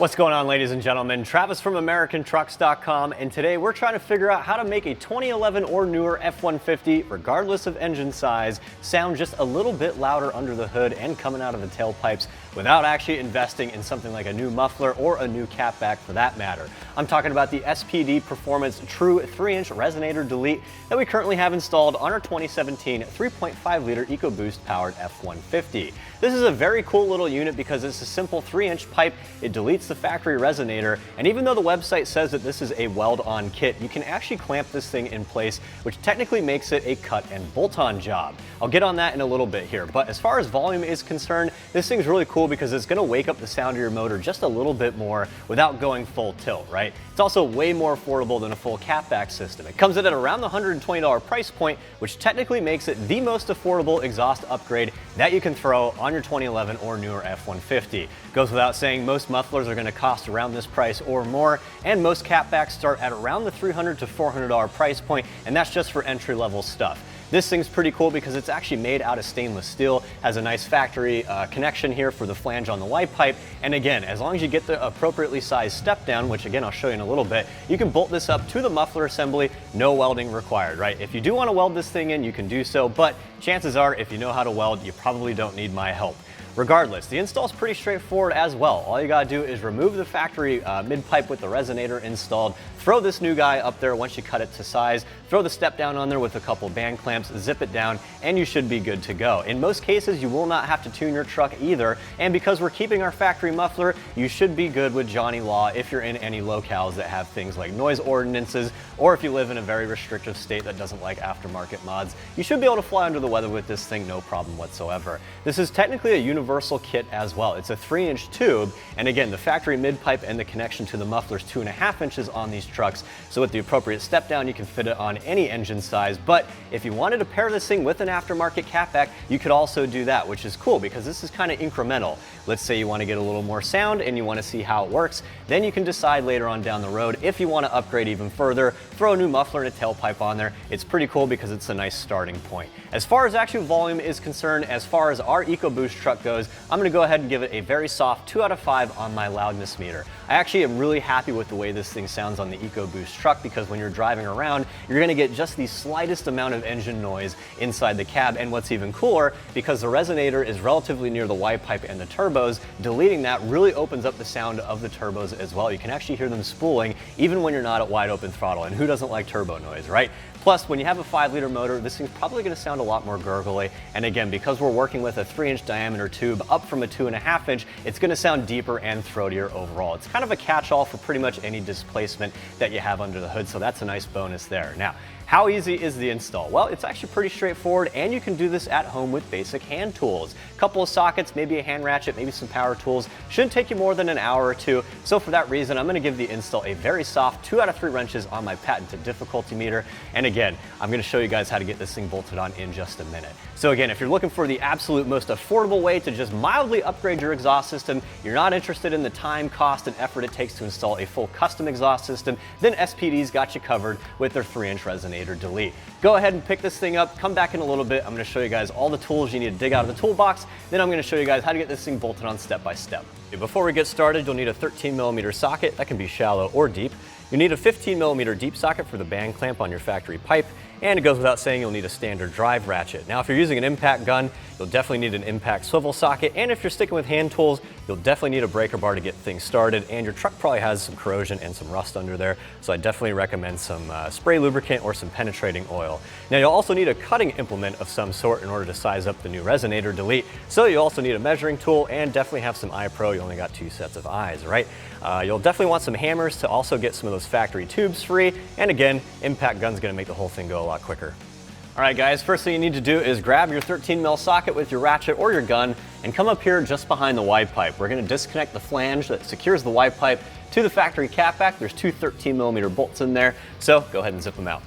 What's going on, ladies and gentlemen? Travis from AmericanTrucks.com, and today we're trying to figure out how to make a 2011 or newer F-150, regardless of engine size, sound just a little bit louder under the hood and coming out of the tailpipes without actually investing in something like a new muffler or a new catback for that matter. I'm talking about the SPD Performance True 3-inch Resonator Delete that we currently have installed on our 2017 3.5-liter EcoBoost powered F-150. This is a very cool little unit because it's a simple 3-inch pipe. It deletes the factory resonator, and even though the website says that this is a weld-on kit, you can actually clamp this thing in place, which technically makes it a cut and bolt-on job. I'll get on that in a little bit here, but as far as volume is concerned, this thing's really cool because it's going to wake up the sound of your motor just a little bit more without going full tilt, right? It's also way more affordable than a full catback system. It comes in at around the $120 price point, which technically makes it the most affordable exhaust upgrade that you can throw on your 2011 or newer F-150. Goes without saying, most mufflers are going to cost around this price or more, and most catbacks start at around the $300 to $400 price point, and that's just for entry-level stuff. This thing's pretty cool because it's actually made out of stainless steel, has a nice factory connection here for the flange on the Y pipe, and again, as long as you get the appropriately sized step down, which again I'll show you in a little bit, you can bolt this up to the muffler assembly, no welding required, right? If you do want to weld this thing in, you can do so, but chances are if you know how to weld, you probably don't need my help. Regardless, the install is pretty straightforward as well. All you gotta do is remove the factory mid-pipe with the resonator installed, throw this new guy up there once you cut it to size, throw the step down on there with a couple band clamps, zip it down, and you should be good to go. In most cases, you will not have to tune your truck either, and because we're keeping our factory muffler, you should be good with Johnny Law if you're in any locales that have things like noise ordinances, or if you live in a very restrictive state that doesn't like aftermarket mods. You should be able to fly under the weather with this thing, no problem whatsoever. This is technically a universal kit as well. It's a 3-inch tube, and again, the factory mid-pipe and the connection to the muffler is 2.5 inches on these trucks, so with the appropriate step down, you can fit it on any engine size. But if you wanted to pair this thing with an aftermarket catback, you could also do that, which is cool because this is kind of incremental. Let's say you want to get a little more sound and you want to see how it works, then you can decide later on down the road if you want to upgrade even further, throw a new muffler and a tailpipe on there. It's pretty cool because it's a nice starting point. As far as actual volume is concerned, as far as our EcoBoost truck goes, I'm going to go ahead and give it a very soft 2 out of 5 on my loudness meter. I actually am really happy with the way this thing sounds on the EcoBoost truck because when you're driving around, you're going to get just the slightest amount of engine noise inside the cab. And what's even cooler, because the resonator is relatively near the Y pipe and the turbos, deleting that really opens up the sound of the turbos as well. You can actually hear them spooling even when you're not at wide open throttle, and who doesn't like turbo noise, right? Plus, when you have a 5-liter motor, this thing's probably going to sound a lot more gurgly. And again, because we're working with a 3-inch diameter tube up from a 2.5 inch, it's going to sound deeper and throatier overall. It's kind of a catch-all for pretty much any displacement that you have under the hood, so that's a nice bonus there. Now, how easy is the install? Well, it's actually pretty straightforward, and you can do this at home with basic hand tools. A couple of sockets, maybe a hand ratchet, maybe some power tools. Shouldn't take you more than an hour or two. So for that reason, I'm going to give the install a very soft 2 out of 3 wrenches on my patented difficulty meter. And again, I'm going to show you guys how to get this thing bolted on in just a minute. So again, if you're looking for the absolute most affordable way to just mildly upgrade your exhaust system, you're not interested in the time, cost, and effort it takes to install a full custom exhaust system, then SPD's got you covered with their 3-inch Resonator Delete. Go ahead and pick this thing up, come back in a little bit. I'm going to show you guys all the tools you need to dig out of the toolbox. Then I'm going to show you guys how to get this thing bolted on step by step. Before we get started, you'll need a 13mm socket. That can be shallow or deep. You need a 15mm deep socket for the band clamp on your factory pipe, and it goes without saying you'll need a standard drive ratchet. Now, if you're using an impact gun, you'll definitely need an impact swivel socket, and if you're sticking with hand tools, you'll definitely need a breaker bar to get things started, and your truck probably has some corrosion and some rust under there, so I definitely recommend some spray lubricant or some penetrating oil. Now, you'll also need a cutting implement of some sort in order to size up the new Resonator Delete, so you'll also need a measuring tool and definitely have some eye pro. You only got 2 sets of eyes, right? You'll definitely want some hammers to also get some of those factory tubes free, and again, impact gun's gonna make the whole thing go a lot quicker. All right, guys, first thing you need to do is grab your 13mm socket with your ratchet or your gun and come up here just behind the Y pipe. We're gonna disconnect the flange that secures the Y pipe to the factory catback. There's 2 13mm bolts in there, so go ahead and zip them out.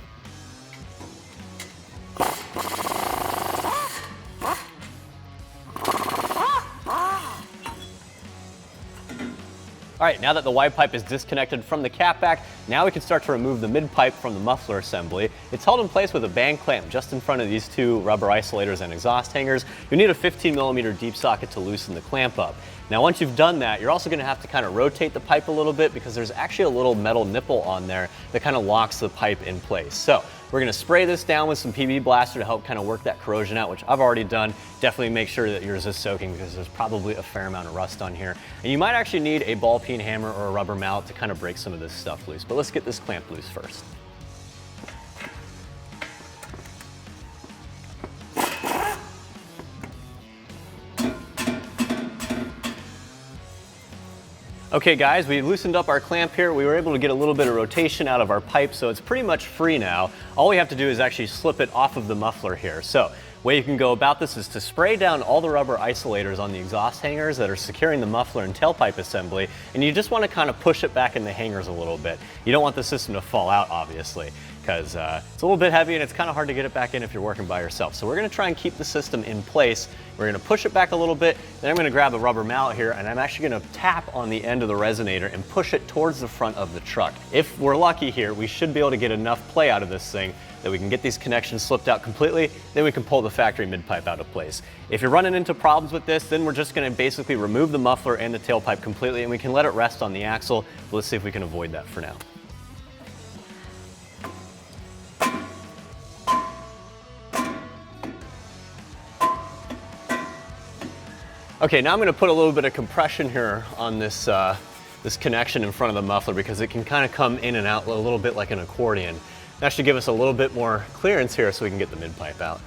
All right, now that the Y pipe is disconnected from the catback, now we can start to remove the mid-pipe from the muffler assembly. It's held in place with a band clamp just in front of these 2 rubber isolators and exhaust hangers. You need a 15mm deep socket to loosen the clamp up. Now once you've done that, you're also going to have to kind of rotate the pipe a little bit because there's actually a little metal nipple on there that kind of locks the pipe in place. So we're going to spray this down with some PB Blaster to help kind of work that corrosion out, which I've already done. Definitely make sure that yours is soaking because there's probably a fair amount of rust on here. And you might actually need a ball peen hammer or a rubber mallet to kind of break some of this stuff loose. But let's get this clamp loose first. Okay guys, we loosened up our clamp here. We were able to get a little bit of rotation out of our pipe, so it's pretty much free now. All we have to do is actually slip it off of the muffler here. So the way you can go about this is to spray down all the rubber isolators on the exhaust hangers that are securing the muffler and tailpipe assembly, and you just want to kind of push it back in the hangers a little bit. You don't want the system to fall out, obviously, because it's a little bit heavy and it's kind of hard to get it back in if you're working by yourself. So we're going to try and keep the system in place. We're going to push it back a little bit, then I'm going to grab a rubber mallet here and I'm actually going to tap on the end of the resonator and push it towards the front of the truck. If we're lucky here, we should be able to get enough play out of this thing that we can get these connections slipped out completely, then we can pull the factory mid-pipe out of place. If you're running into problems with this, then we're just going to basically remove the muffler and the tailpipe completely and we can let it rest on the axle. But let's see if we can avoid that for now. Okay, now I'm going to put a little bit of compression here on this, this connection in front of the muffler because it can kind of come in and out a little bit like an accordion. That should give us a little bit more clearance here so we can get the mid-pipe out.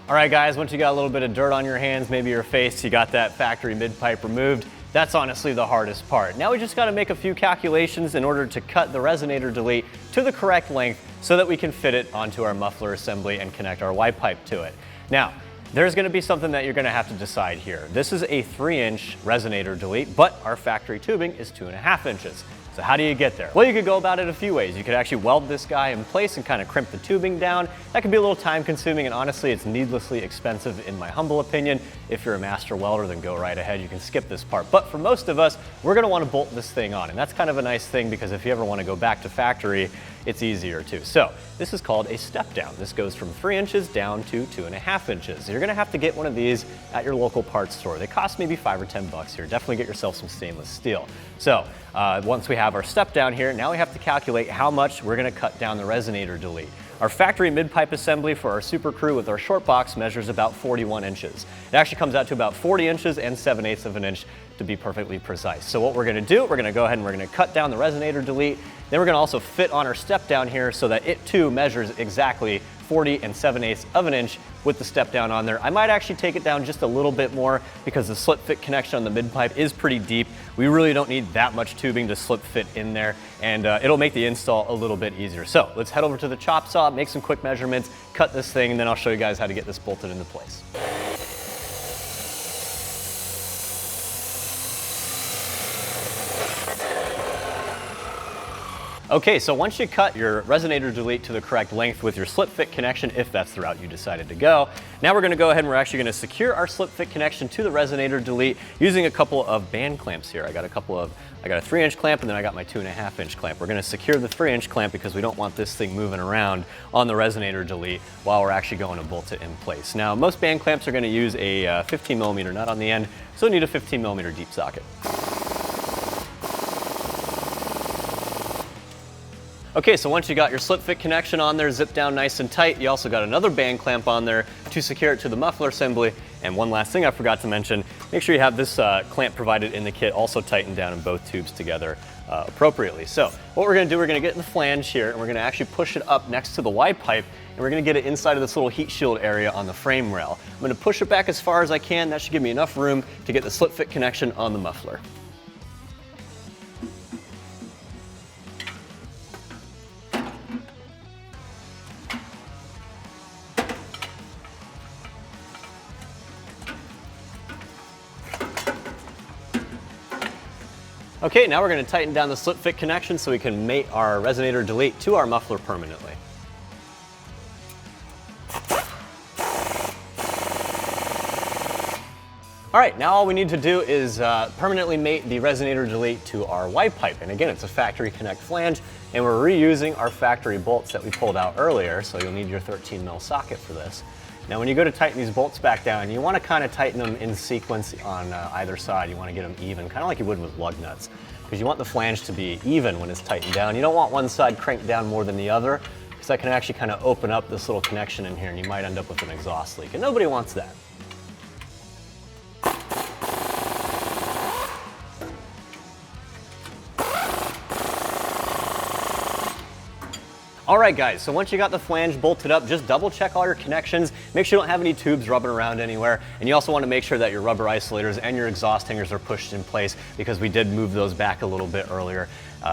All right guys, once you got a little bit of dirt on your hands, maybe your face, you got that factory mid-pipe removed, that's honestly the hardest part. Now we just gotta make a few calculations in order to cut the resonator delete to the correct length so that we can fit it onto our muffler assembly and connect our Y pipe to it. Now, there's gonna be something that you're gonna have to decide here. This is a 3-inch resonator delete, but our factory tubing is 2.5 inches. So how do you get there? Well, you could go about it a few ways. You could actually weld this guy in place and kind of crimp the tubing down. That could be a little time consuming and honestly it's needlessly expensive in my humble opinion. If you're a master welder, then go right ahead. You can skip this part. But for most of us, we're gonna want to bolt this thing on. And that's kind of a nice thing because if you ever want to go back to factory, it's easier too. So this is called a step down. This goes from 3 inches down to 2.5 inches. You're gonna have to get one of these at your local parts store. They cost maybe $5 or $10 here. Definitely get yourself some stainless steel. So once we have our step down here, now we have to calculate how much we're gonna cut down the resonator delete. Our factory mid-pipe assembly for our Super Crew with our short box measures about 41 inches. It actually comes out to about 40 inches and 7/8 of an inch to be perfectly precise. So what we're gonna do, we're gonna go ahead and we're gonna cut down the resonator delete. Then we're gonna also fit on our step down here so that it too measures exactly 40 and 7/8 of an inch with the step down on there. I might actually take it down just a little bit more because the slip fit connection on the mid pipe is pretty deep. We really don't need that much tubing to slip fit in there and it'll make the install a little bit easier. So let's head over to the chop saw, make some quick measurements, cut this thing, and then I'll show you guys how to get this bolted into place. Okay, so once you cut your resonator delete to the correct length with your slip fit connection, if that's the route you decided to go, now we're gonna go ahead and we're actually gonna secure our slip fit connection to the resonator delete using a couple of band clamps here. I got a 3-inch clamp and then I got my 2.5-inch clamp. We're gonna secure the 3-inch clamp because we don't want this thing moving around on the resonator delete while we're actually going to bolt it in place. Now, most band clamps are gonna use a 15mm nut on the end, so you need a 15mm deep socket. Okay, so once you got your slip fit connection on there, zipped down nice and tight, you also got another band clamp on there to secure it to the muffler assembly. And one last thing I forgot to mention, make sure you have this clamp provided in the kit also tightened down in both tubes together appropriately. So what we're gonna do, we're gonna get in the flange here and we're gonna actually push it up next to the Y pipe and we're gonna get it inside of this little heat shield area on the frame rail. I'm gonna push it back as far as I can. That should give me enough room to get the slip fit connection on the muffler. Okay, now we're going to tighten down the slip fit connection so we can mate our resonator delete to our muffler permanently. All right, now all we need to do is permanently mate the Resonator Delete to our wipe pipe. And again, it's a factory connect flange, and we're reusing our factory bolts that we pulled out earlier, so you'll need your 13 mil socket for this. Now when you go to tighten these bolts back down, you want to kind of tighten them in sequence on either side. You want to get them even, kind of like you would with lug nuts, because you want the flange to be even when it's tightened down. You don't want one side cranked down more than the other, because that can actually kind of open up this little connection in here, and you might end up with an exhaust leak, and nobody wants that. All right guys, so once you got the flange bolted up, just double check all your connections. Make sure you don't have any tubes rubbing around anywhere. And you also want to make sure that your rubber isolators and your exhaust hangers are pushed in place, because we did move those back a little bit earlier,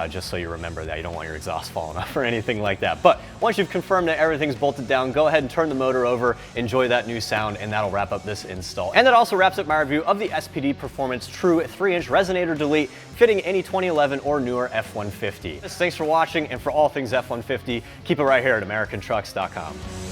just so you remember that. You don't want your exhaust falling off or anything like that. But once you've confirmed that everything's bolted down, go ahead and turn the motor over, enjoy that new sound, and that'll wrap up this install. And that also wraps up my review of the SPD Performance True 3-inch Resonator Delete, fitting any 2011 or newer F-150. Thanks for watching, and for all things F-150, keep it right here at AmericanTrucks.com.